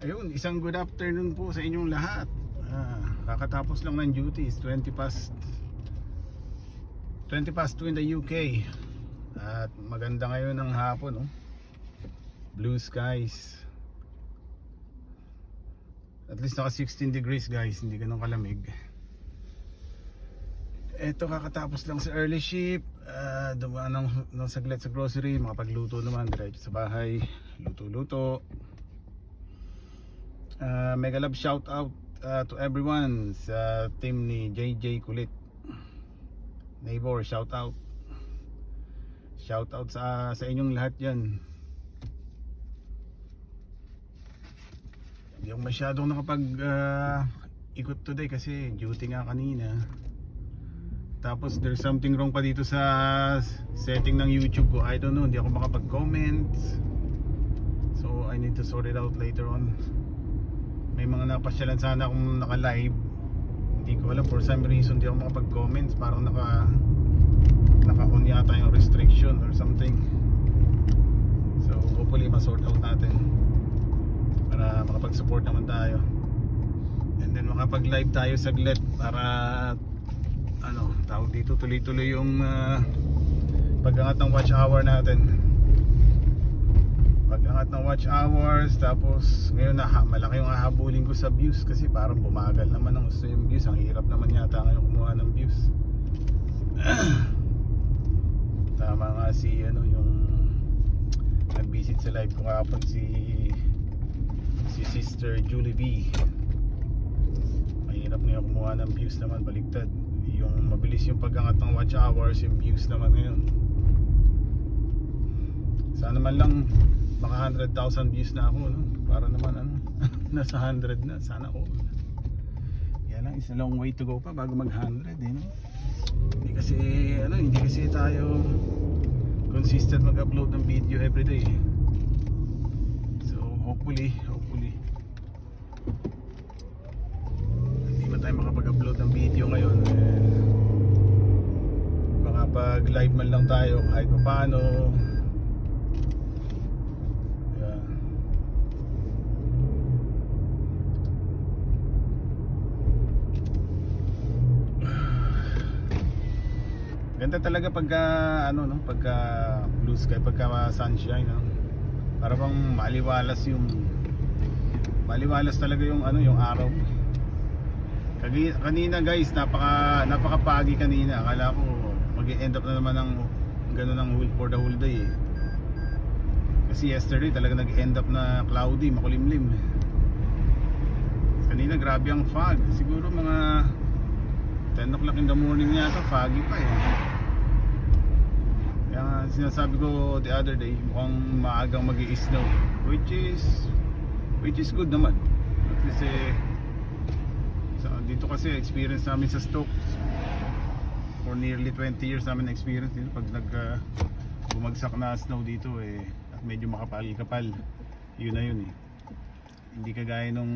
Ayun, isang good afternoon po sa inyong lahat. Kakatapos lang ng duties, 20 past 2 in the UK. At maganda ngayon ng hapon, no? Blue skies. At least naka 16 degrees guys, hindi ganun kalamig. Eto, kakatapos lang sa early shift. Dumaan ng saglit sa grocery, makapagluto naman diretso sa bahay. Luto-luto. Mega love shout out to everyone sa team ni JJ Kulit. Neighbor, shout out. Shout out sa inyong lahat yan. Hindi ako masyadong nakapag ikot today kasi duty nga kanina. Tapos there's something wrong pa dito sa setting ng YouTube ko. I don't know, hindi ako makapag-comment. So I need to sort it out later on. May mga napasyalan sana akong naka-live. Hindi ko alam, for some reason hindi ako makapag-comments. Parang naka-on yata yung restriction or something. So hopefully ma-sort out natin para makapag-support naman tayo. And then makapag-live tayo saglit para tawag dito, tuloy-tuloy yung pag-angat ng watch hour natin. Pag-angat ng watch hours. Tapos ngayon malaki yung hahabulin ko sa views kasi parang bumagal naman ang gusto yung views. Ang hirap naman yata ngayon kumuha ng views. Tama nga si yung nag-visit sa live ko kahapon, si Sister Julie B. Mahirap ngayon kumuha ng views naman, baligtad. Yung mabilis yung pag-angat ng watch hours, yung views naman ngayon. Sana man lang maka 100,000 views na ako, no? Para naman nasa 100 na, sana all. Yan lang, it's a long way to go pa bago mag 100, no? Hindi kasi tayo consistent mag-upload ng video everyday. So hopefully hindi man tayo makapag-upload ng video ngayon, makapag live man lang tayo kahit pa paano. Ganda talaga pagka pagka blue sky, pagka sunshine, no? Para bang maliwalas talaga yung yung araw. Kanina guys, napaka-pagi kanina. Akala ko mag-end up na naman ng ganun ang for the whole day, eh. Kasi yesterday talaga nag-end up na cloudy, makulimlim. Kanina grabe ang fog. Siguro mga 10 o'clock in the morning yata, foggy pa, eh. Kaya sinasabi ko the other day, mukhang maagang mag-i-snow, which is good naman. Kasi dito kasi experience namin sa Stokes, for nearly 20 years namin experience dito. Pag bumagsak na snow dito, at medyo makapal-kapal, yun na yun, eh. Hindi kagaya nung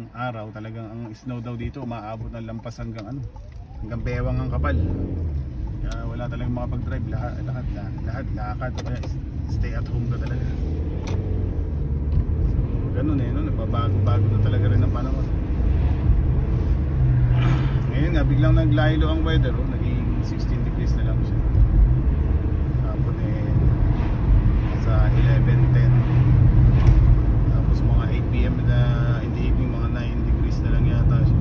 araw, talagang ang snow daw dito umaabot ng lampas hanggang bewang ang kapal. Kaya wala talagang makapag-drive, lahat lakad o kaya stay at home ka talaga. So ganun, nagbabago na talaga rin ang panahon. Ngayon nga biglang naglaylo ang weather, naging 16 degrees na lang siya. Tapos sa 11:10, tapos mga 8 PM na in the evening, mga 9 degrees na lang yata siya.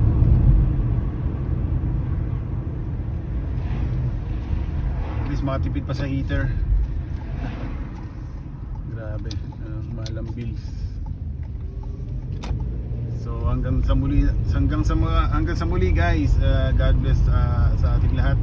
At least makatipid pa sa heater. Grabe, mahal ang bills. So hanggang sa muli guys. God bless sa ating lahat.